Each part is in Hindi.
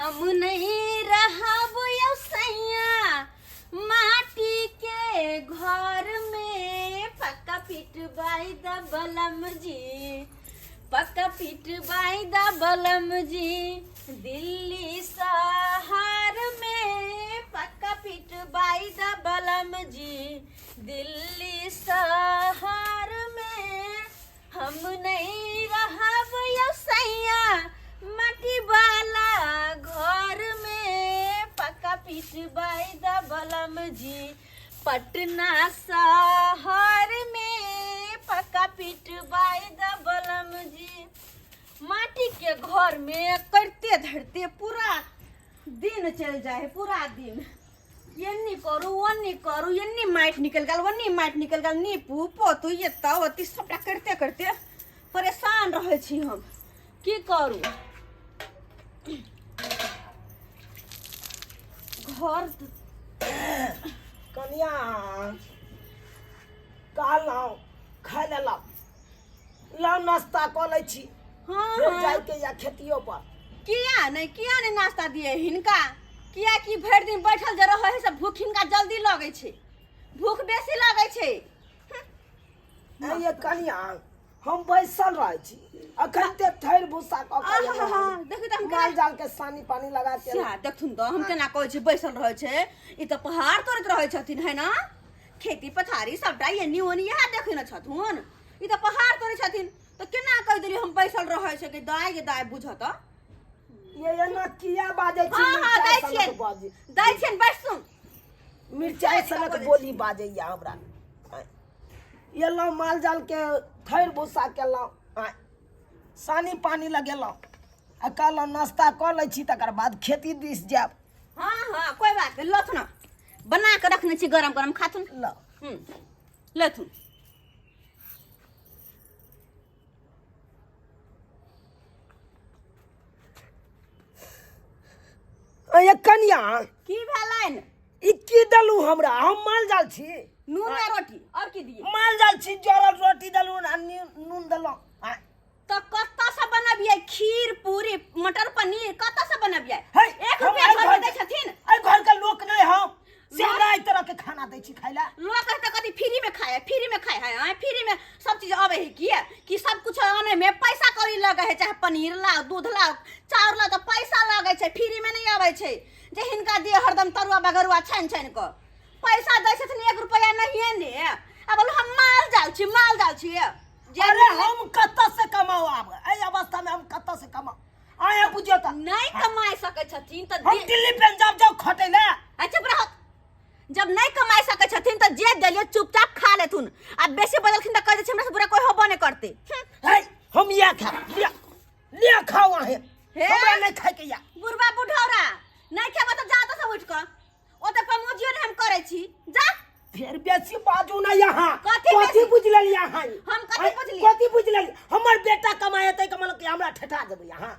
हम नहीं रहब सैया माटी के घर में पक्का पिटवाई द बलम जी, पक्का पिटवाई द बलम जी, दिल्ली शहर में पक्का पिटवाई द बलम जी, दिल्ली शहर में हम नहीं रहब सैया मटी वाला घर में पक्का पिटवाई द बलम जी, पटना शहर में पक्का पिटवाई द बलम जी। माटी के घर में करते धरते पूरा दिन चल जाए, पूरा दिन यन्नी करू वन्नी करू, यन्नी माइट निकल गल वन्नी माइट निकल गल, नीपू पोतू ये तवती सबटा करते करते परेशान रहे छी हम। की करू घर कनिया कहलौं खाय ले लाओ नाश्ता कऽ लै छी। हाँ फिर हाँ जाय के या खेतियो पर। किया नहीं नाश्ता दिए हिनका, किया कि भरि दिन बैठल जे रहे है से भूख हिनका जल्दी लगे छे, भूख बेसी लगे छे। ये कनिया हम बैसल रहे छी अखन ते थैर भूसा क के देखि त हम माल जाल के सानी पानी लगा के सा देखथुन त हम केना कहै छी बैसल रहे छे, ई त पहाड़ तोड़त रहे छथिन है ना, खेती पथारी सबटा एनी ओनी यह देखे न छथुन, ई त पहाड़ तोड़े छथिन त केना कह देली हम बैसल रहे छे के दाय बुझत। ये ना किया बाजे छी। हां दै छियन बैसुन मिर्चाई सनक बोली बाजे या हमरा। ये लो माल जाल के थैर भूसा के लो सानी पानी लगेलो आ कहलो नाश्ता क लै छी तकर बाद खेती दिस जाब। हां कोई बात नहीं, लथुन बना के रखने छी गरम गरम खाथुन। लो लथुन ये कनिया की भेलन, ई की दलू हमरा, हम माल जाल छी। नून में रोटी और की दिए, माल जाल छी जरल रोटी दलू आ नून दलो। तो कत्ता से बनबिए खीर पूरी मटर पनीर कत्ता से बनबिए, है, 1 रुपया घर दे छथिन। आई घर के लोक नहीं हम सेरा ई तरह के खाना दे छी खाइला। लोग कहते कथी फ्री में खाए है फ्री में सब चीज आवे है कि सब कुछ आने में पैसा कौड़ी लगे है, चाहे पनीर लाओ दूध लाओ चाउर लाओ तो पैसा लगे छे, फ्री में नहीं आवे छे। जे हिनका दिए हरदम तरुआ बगरुआ छान को पैसा दे छथिन 1 रुपया नहीं ने। अब हम माल जाल छी अरे हम कत्ता से कमाओ आब एई अवस्था में हम कत्ता से कमाओ आया बुझियो त नहीं कमाई सके छथिन त हम दिल्ली पंजाब जाओ खटे ले। अच्छा रह, जब नहीं कमाई सके छथिन त जे देलियो चुपचाप खा लेथुन, आ बेसी बदलखिन त कह दे हमरा से बुरा कोई होबो नहीं करते। है हम या खा ले खाओ आहे हे हमरा नहीं खाए के या बुढ़वा बुढ़ौरा नहीं खेबो त जा त सब उठ क ओ त प्रमोजियो ने हम करे छी जा। फिर बेसी बाजू ना यहाँ कथी बुझलल यहाँ हम कथी बुझली, कथी बुझलल हमर बेटा कमाए तै कमल के हमरा ठठा देबे यहाँ।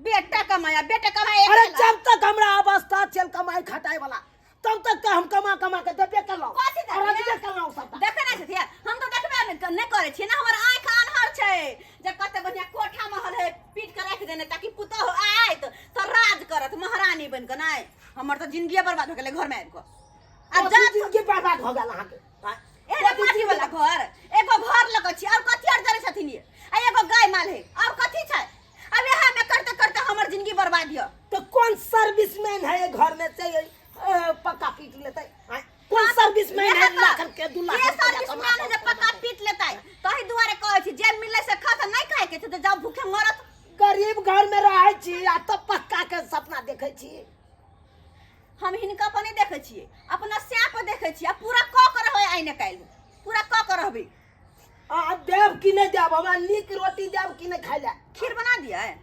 बेटा कमाए अरे जब तक हमरा अवस्था चल कमाई खटाई वाला तब तक हम कमा के देबे करलो। कथी देबे? और देबे करलो सब देखे नहीं छथिया, हम तो देखबे नहीं करे छी ना, हमर आंख आन्हर छे जे कते बढ़िया कोठा महल है पीट के रख देने ताकि पुतो आइत तो राज करत महारानी बन के। नहीं हमर तो जिंदगी बर्बाद हो गेले घर में आइब को। अब जिंदगी बर्बाद हो गेल अहाँ के। एगो पाठी वाला घर, एगो घर लगे छी और कथी और जरे छथिन ये, आ एगो गाय माल है और कथी छै। अब यहाँ में करते करते हमर जिंदगी बर्बाद हो। तो कौन सर्विसमैन है ये घर में से पक्का पीट लेते? कौन सर्विसमैन है लाख के 2 लाख ये सर्विसमैन है जे पक्का पीट लेतै तही दुआरे कहै छी जे मिले से खा त नहीं खाए के त जाओ भूखे मरत। गरीब घर में रहै छी आ तो पक्का के सपना देखे छी। हम हिनका पर नहीं देखे छिए, अपना स्याप पर देखे छिए, पूरा क कर रहबे आइने काल पूरा क कर रहबे। आ देव कि नहीं देव हमरा नीक रोटी देव कि नहीं खाइला, खीर बना दिया है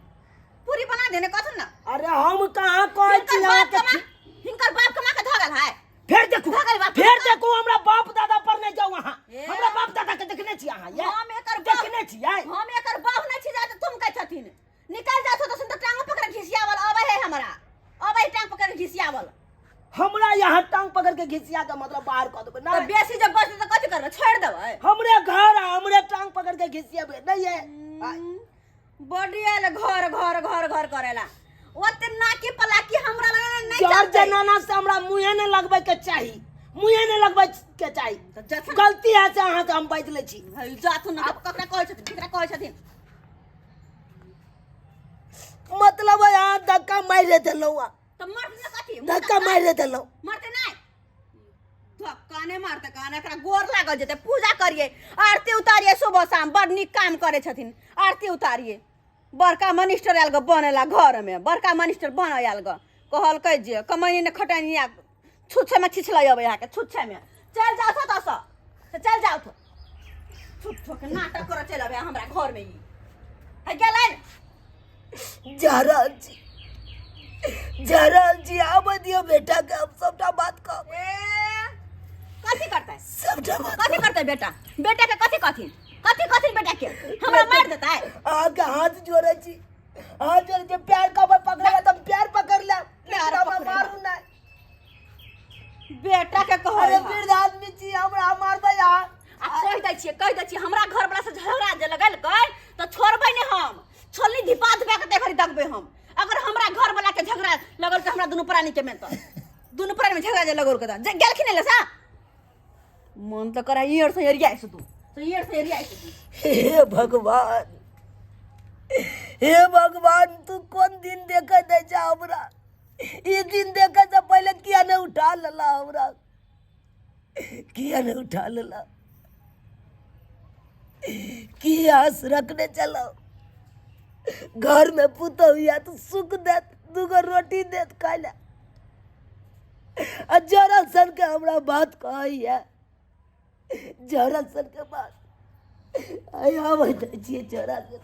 पूरी बना देने कथन ना। अरे हम कहां कहै छी हिनकर बाप कमा के धगल है। फिर देखो हमरा बाप दादा पर नहीं जाओ वहां, हमरा बाप दादा के देखने छी अहां ये हम एकर देखने छी हम एकर बाप नहीं छी जात तुम कह छथिन निकल जात तो सुन तो टांग पकड़ घिसियावल आवे है हमरा, आवे टांग पकड़ घिसियावल हमरा यहाँ टांग पकड़ के घिसिया का मतलब बाहर कर देबे ना। तो बेसी जब बचते तो कथि करबे छोड़ देबे। हमरे घर हमरे टांग पकड़ के घिसियाबे नहीं है। बडियाल घर घर घर घर करेला ओते नाकी पलाकी हमरा लगे नहीं चार चलते जनाना से हमरा मुंहे ने लगबै के चाही, मुंहे ने लगबै के चाही। गलती है से अहाँ के हम बाज ले छी। हई जाथु न ककरा कहै छथिन, केकरा कहै छथिन? मतलब यहाँ धक्का मार देते लौआ, तो मरते कथी? धक्का मार देते लौ। मरते नहीं धक्का नहीं मारते, काने एकरा गोर लागल जेते, पूजा करिए, आरती उतारिए सुबह शाम, बड़ निक काम करे छथिन। आरती उतारिए, बड़का मिनिस्टर आयल ग बनेला घर में, बड़का मिनिस्टर बन आयल ग, कहलकै जे कमाई ने खटाई आ छुच्छे में छिछलै अबे यहाँ के, छुच्छे में चल जाओ तो दस से चल जाओ तो छुच्छो के नाटक कर चल अबे हमरा घर में। ई है गेलै जहराल जी आब दियो बेटा के, अब सबटा बात कह। कथी करतै, सबटा बात कथी करतै बेटा? बेटा के कथी कथी कथी कथी बेटा के हमरा मार देता है? आके हाथ जोड़े छी, हाथ जोड़े छी, प्यार का पकड़े तो प्यार पकड़ ले, प्यार हमरा पकड़े मारू ना। बेटा के कहो अरे वृद्ध आदमी छी, हमरा मारबै आ कह दै छियै हमरा घर वाला से झगड़ा जे लगल कर तो छोड़बै ने, हम छोली धिपा धिपा के देखरी दगबै हम। अगर हमरा घर वाला के झगड़ा लगल तो हमरा दुनू प्राणी के में तो दुनू प्राणी में झगड़ा जे लगल के जे गेलखिन ले सा मन तो करा ईयर से एरिया से तू तो ईयर से एरिया से तू। हे भगवान, हे भगवान, तू कौन दिन देखे दे जा हमरा? ई दिन देखे से पहले किया ने उठा लेला हमरा, किया ने उठा लेला? की आस रखने चलो, घर में पुतो हुआ तो सुख देत, दूगो रोटी देत खाए ला। जरा सन के हमरा बात कही है, जरा सन के बात जरा से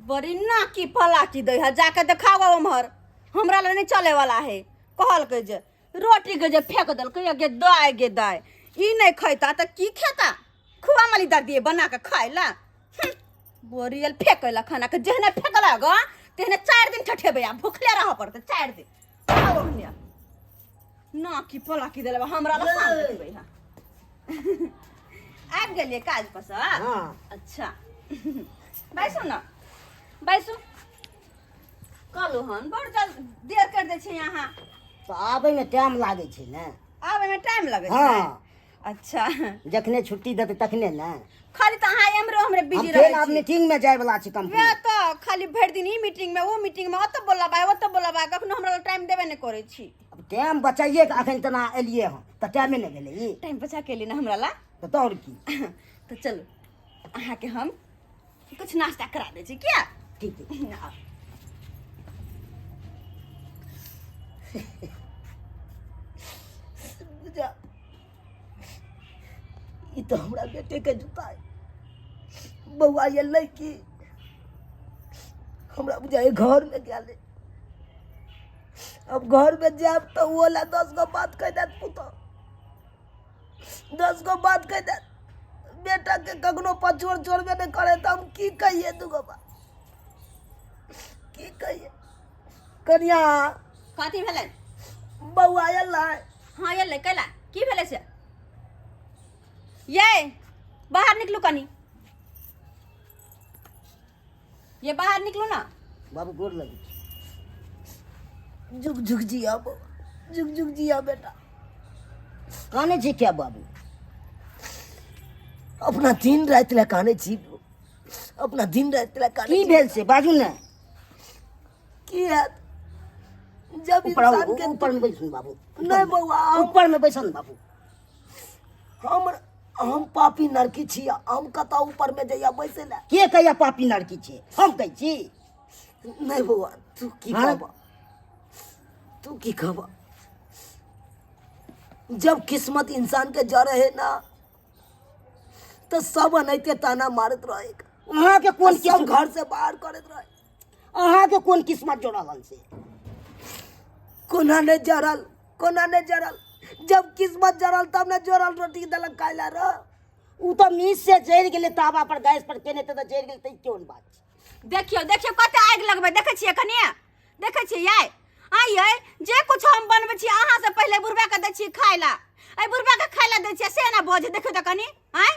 बड़ी नाकी फलाकी दे है, जाके देखाओ उम्हर, हमरा ले नहीं चले वाला है। कहल के जे रोटी के जे फेंक दल के गे दाय ई नहीं खैता तो की खाता? खुआ माली दर दिए बना के खाए ला। बोरियल फेंकला खाना के, जेहने फेंकला ग तेहने 4 दिन ठठेबे, भूखले रह पड़ते 4 दिन। आओ हमने नाकी फलाकी देले हमरा ला शांत देबे हा। आब गेलिए काज पर से? हाँ। अच्छा बैसो ना, बैसो। कहलू हन बड़ जल्द देर कर दे छै यहाँ, तो आबे में टाइम लागे छै ने। आबे में टाइम लगे छै? हाँ। अच्छा जखने छुट्टी देते तखने ने। खाली तो अहाँ एमरो हमरे बिजी हम रहे फेर आब छी। मीटिंग में जाय वाला छी कंपनी। वे तो खाली भर दिन ई मीटिंग में वो मीटिंग में ओत बोलाबा ओत बोलाबा, कखनो हमरा टाइम देबे नहीं करे छी। अब टाइम बचाइए के अखन तना एलिए हम, तो टाइमे नहीं भेले ई। टाइम बचा के लिए ना हमरा ला। तो और की? तो चलो अहाँ के हम कुछ नाश्ता करा दे छी क्या? ठीक है। आओ। बुझा, ई तो हमरा बेटे के जूता है, बउआ ये लड़की हमरा बुझा घर में गेले। अब घर में जाब तो वो ला 10 गो बात कह देत, पुतो 10 गो बात कह देत। बेटा के कखनो पछोड़ छोड़बे नहीं करे तो हम की कहिए? दूगो बात की कहिए? कन्या कथी भेलै? बउआ एलै। हाँ ये ले कैला की भेलै से? ये बाहर निकलू कनी, ये बाहर निकलू ना। बाबू गोर लगी, जुग जुग जिया बउआ, जुग जुग जिया बेटा। काने छी क्या बाबू? अपना दिन रात ले काने छी, अपना दिन रात ले काने। की भेल से बाजू ने। की है जब इंसान के ऊपर में बैठूं बाबू? नहीं बउआ, ऊपर में बैठन बाबू। हम पापी लड़की छी, हम कता ऊपर में जइया बैसे ला? के कहिया पापी लड़की छी? हम कहै छी? नहीं बउआ, तू की कहबा? तू की कहबा? जब किस्मत इंसान के जरे है ना, तो सब अनैते ताना मारत रहेगा। अहाँ के कौन किस्मत घर से बाहर करत रहे? अहाँ के कौन किस्मत जोड़ल से? कोना ने जरल, कोना ने जरल? जब किस्मत जरल तब ने जोरल रोटी दलक खाइला रे। उ तो मीस से जर गेले, तावा पर गैस पर केने त जर गेले, त कोन बात? देखियो देखियो कते आग लगबे, देखे छियै कनिया, देखे छियै ये आइए जे कुछ हम बनबै छी अहाँ से पहले बुढ़बा के दै छी खाइला, ए बुढ़बा के खाइला दै छी से ना बोझ। देखियो त कनी आय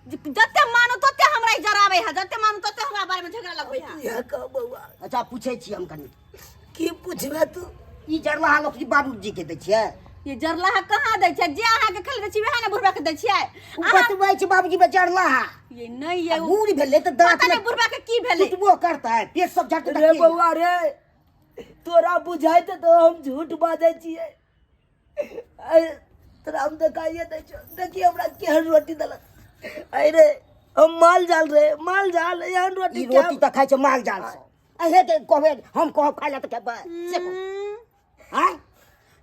जते मानो तते हमरा ई जरावे है, जते मानो तते हमरा बारे में झगड़ा लगबै है। यह कह बउआ अच्छा पूछे छी हम कनी की पूछबे तू ई जरला लोग बाबूजी के दै छियै ये जरला है कहाँ दै छै? जे अहाँ के खाली दै छी वएह ने बुढ़बा के दै छियै। उ बतबै छै बाबूजी में जरला है ये नहीं ये बूढ़ भेले त दांत पता नहीं बुढ़बा के की भेले। कुतबो करता है पेट सब झट रे बउआ रे तोरा बुझाइत तो हम झूठ बाजै छियै। तोरा हम देखाइए दै छौ, देखी हमरा केहन रोटी देलक। अरे हम माल जाल रे, माल जाल एहन रोटी ई रोटी त खाइ छै माल जाल से अहे के कहबे हम कहब खाइ ला त खेबै से हां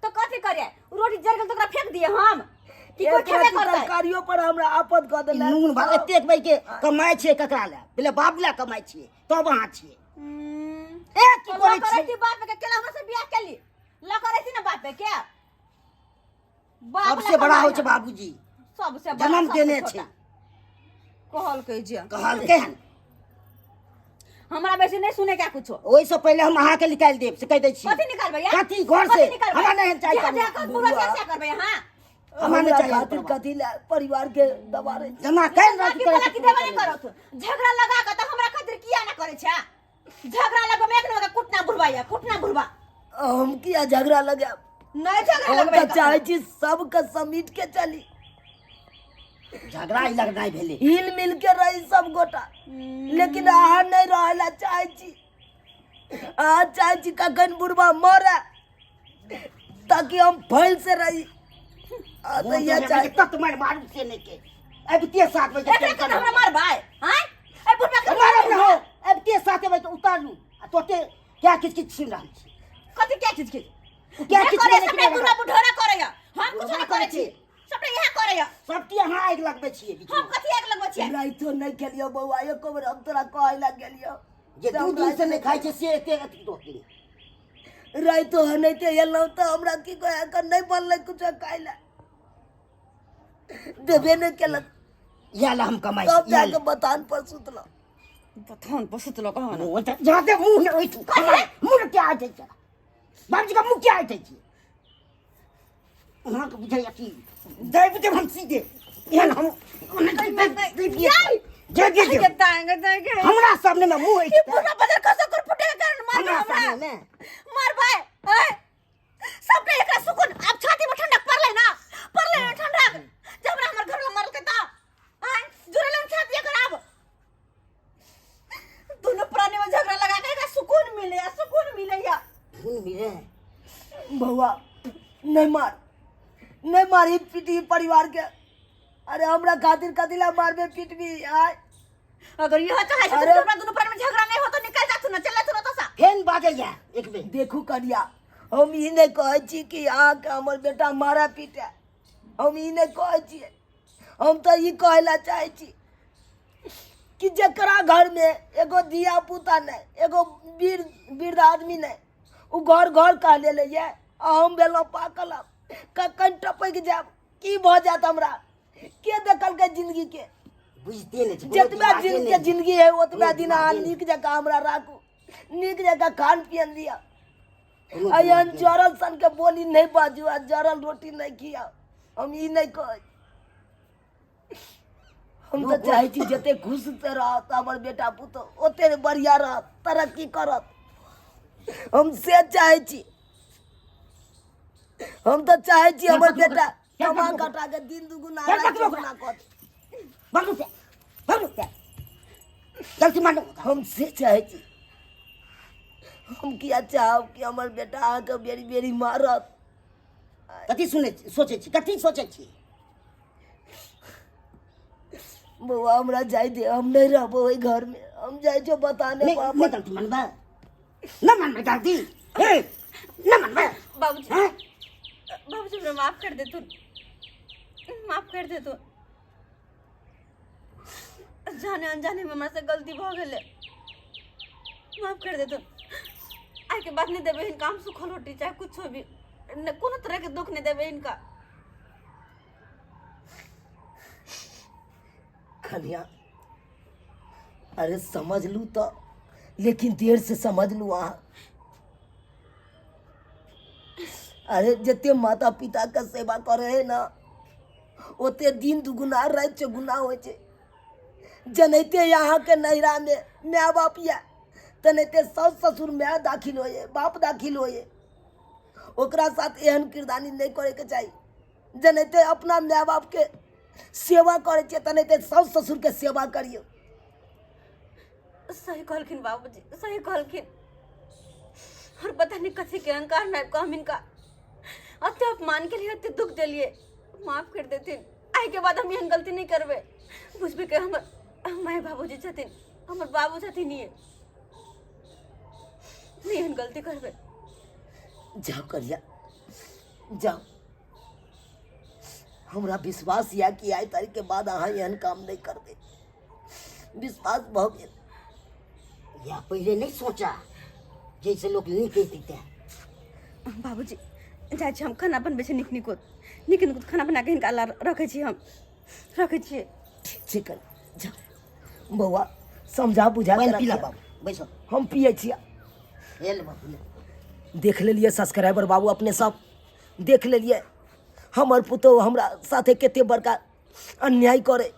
तो कथी करे? रोटी जर गेल तो ओकरा फेंक दिए हम कि कोई खेबे करतै? कार्यों पर हमरा आपद क देला। नून भात एतेक भाई के कमाई छियै ककरा ले पहले बाप ले कमाई छियै तब अहाँ छियै ए की तो करै करे छी थी बाप के केला हमरा से बियाह केली ला करे थी ना बाप पे के बाप सबसे बड़ा होइ छै बाबूजी सबसे बड़ा जन्म सबसे देने छोटा। छै कहल के जे कहल केहन हमरा बेसी नहीं सुने क्या कुछो। ओइ से पहले हम अहाँ के निकाल देब से कह दै छी कथी निकालबै यार? कथी घर से हमरा नहीं चाहिए पूरा क्या करबै हां? हमरा नहीं चाहिए खातिर कथी ले परिवार के दबारे जमा कैल रात की बोला कि देबे नहीं करत? झगड़ा लगा के त हमरा खातिर किया ना करे छै? झगड़ा लगो में एक न कुटना बुढ़वाया कुटना बुढ़वा हम किया झगड़ा लगे? नहीं झगड़ा हम लगबै तो चाहे छी सबके समीट के चली, झगड़ा ही लगनाई भेले हिल मिल के रही सब गोटा। लेकिन अहाँ नहीं रहला चाहे छी, अहाँ चाहे छी कखन बुढ़वा मरे ताकि हम फैल से रही। तो ये चाहे तब तुम्हारे मारू से नहीं के अब ते साथ में एकरा के हमरा मार भाई हां ए बुढ़वा के मारे न हो अब ते साथ में तो उतार लू तो ते क्या किछ किछ सुन रहल छी कथी क्या चीज के क्या किछ करे नहीं सबटा बुढ़वा बुढ़ोरा करे हम कुछ बुढ़वा नहीं करे करे छी सबटा यहां करे सब ती अहाँ आग लगबै छियै बीच हम में कथी एक लगबै छी? राइतो नहीं खेलियो बउआ, एको बेर हम तोरा कहै ला गेलियो जे दू दिन से नहीं खाइ छै से एते अथी दो दिन राइतो हनैते एलौ त हमरा की कहे कर नहीं बनलै कुछ खाइ ला, देबे नहीं केलक। याला हम कमाई तब जाके बतान पर सुतलो। बथान पसत लो कहां ना वो जाते मुंह ने ओइ मुंह क्या आ छै बाबूजी का मुंह क्या आ छै वहां के बुझाइया की दे बुझे हम सीधे एहन हम जे तांगे हमरा सामने में मुंह ये पूरा बदल कसो कर फुटे के कारण मार हमरा हमरा सामने में मार भाई ओए सबने एकरा सुकून अब छाती में ठंडक पड़ले ना ठंडक जब हमर घर में मरल के ता आय जुरले में छाती खराब दोनों प्राणी में झगड़ा लगा के एकरा सुकून मिले या खून मिले बउआ नहीं मार, नहीं मारी पीटी परिवार के। अरे हमरा खातिर कथी ला मारबे पीटबी? आय अगर यह चाहे तो अरे- हमरा दोनों प्राणी में झगड़ा नहीं हो तो निकल जा तू ना चला तू ना तो सा फेन बाजैया एक बेर देखू करिया, हम ई नहीं कहै छी कि अहाँ के हमर बेटा मारा पीटे, हम ई नहीं कहै छी। हम तो ई कहै ला चाहे छी कि जकरा घर में एगो धिया पुता नहीं, एगो वृद्ध आदमी नहीं, उ घर घर कह ले ये हम भेलौं पाकल, कखन टपक जाब की भ जात हमरा? के देखल के जिंदगी के? बुझते नहीं जतबा दिन के जिंदगी है ओतबा दिन अहाँ नीक जकाँ हमरा राखू, नीक जकाँ खान पियन दिया। अयन जरल सन के बोली नहीं बाजू आ जरल रोटी नहीं खिया, हम ई नहीं कह। हम तो चाहे छी जते खुश से रहत हमर बेटा पुतो ओते बढ़िया रहत, तरक्की करत। हम से चाहे छी, हम तो चाहे छी हमर बेटा कमा कटा के दिन दुगुना रात चौगुना कर। बाबू जल्दी मानो हम से चाहे छी, हम किया चाहब कि हमर बेटा अहाँके बेरी बेरी मारत। कथी सुने सोचे छी कथी सोचे छी बउआ हमरा जाय दे, हम नहीं रहबो ओहि घर में, हम जाय छो बताने नहीं पापा। गलती मनबा न मनबा जल्दी हे न मनबा बाबूजी हैं बाबूजी मुझे माफ कर दे तू जाने अनजाने में हमरा से गलती भ गेले माफ कर दे तू आइ के बात नहीं देबे इनका हम सुखल रोटी चाहे कुछ भी न कोनो तरह के दुख नहीं देबे इनका खनिया अरे समझ लू तो, लेकिन देर से समझ लू अहाँ। अरे जते माता पिता के सेवा करे है ना ओते दिन दुगुना रात चौगुना हो छे। जनैते यहाँ के नैरा में माय बाप या तनैते सास ससुर माय दाखिल होए बाप दाखिल होए ओकरा साथ एहन किरदानी नहीं करे के चाहिए। जनैते अपना माय बाप के सेवा करे छे तनैते सास ससुर के सेवा करियो। सही कहलखिन बाबूजी, सही कहलखिन। और पता नहीं कथी के अहंकार में कम इनका अत्य अपमान के लिए अत्य दुख दिलिए। माफ कर देथिन, आई के बाद हम एहन गलती नहीं करबे। बुझबे के हमर माय बाबूजी छथिन, हमर बाबू छथिन, ये नहीं एहन गलती करबे। जाओ करिया जाओ, हमरा विश्वास या कि आई तारीख के बाद अहाँ एहन काम नहीं करबे। विश्वास भ गेल। या पहले नहीं सोचा जैसे लोग नहीं कह देते। बाबूजी जाय छी, हम खाना बनबै छी नीक निकुत खाना बना के हिनका ला रखै छी, हम रखै छी। ठीक छै कर जाओ बउआ, समझा बुझा पानी के पीला रखिया। बाबू बैसो। हम पिए छिया। ले बाबू ले। देख लेलिए सब्सक्राइबर बाबू, अपने सब देख लेलिए हमर पुतौह हमरा साथे कते बड़का अन्याय करे।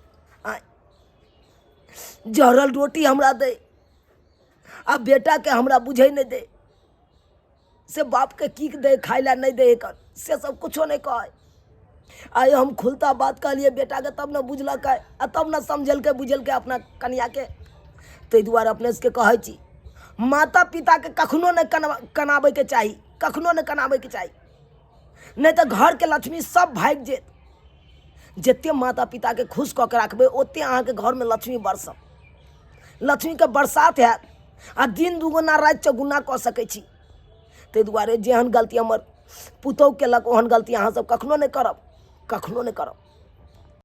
जहरल रोटी हमरा दे आ बेटा के हमरा बुझे नहीं दे, से बाप के की दे खाई ला नहीं दे एकर, से सब कुछो नहीं कहे। आइ हम खुलता बात कहलिए बेटा के, तब न बुझलक आ तब न समझल के बुझल के अपना कनिया के। ताहि दुआरे अपने से कहै छी माता पिता के कखनो नहीं कनाबे के चाही, कखनो नहीं कनाबे के चाही, नहीं तो घर के लक्ष्मी सब भाग जेत। जते माता पिता के खुश कऽ के रखबे ओते अहाँ के घर में लक्ष्मी बरसत। लक्ष्मी के बरसात हैत आ दिन दुगुना रात चौगुना कऽ सकै छी। ताहि दुआरे जेहन गलती हमर पुतौह केलक ओहन गलती अहाँ सब कखनो नहीं करब, कखनो नहीं करब।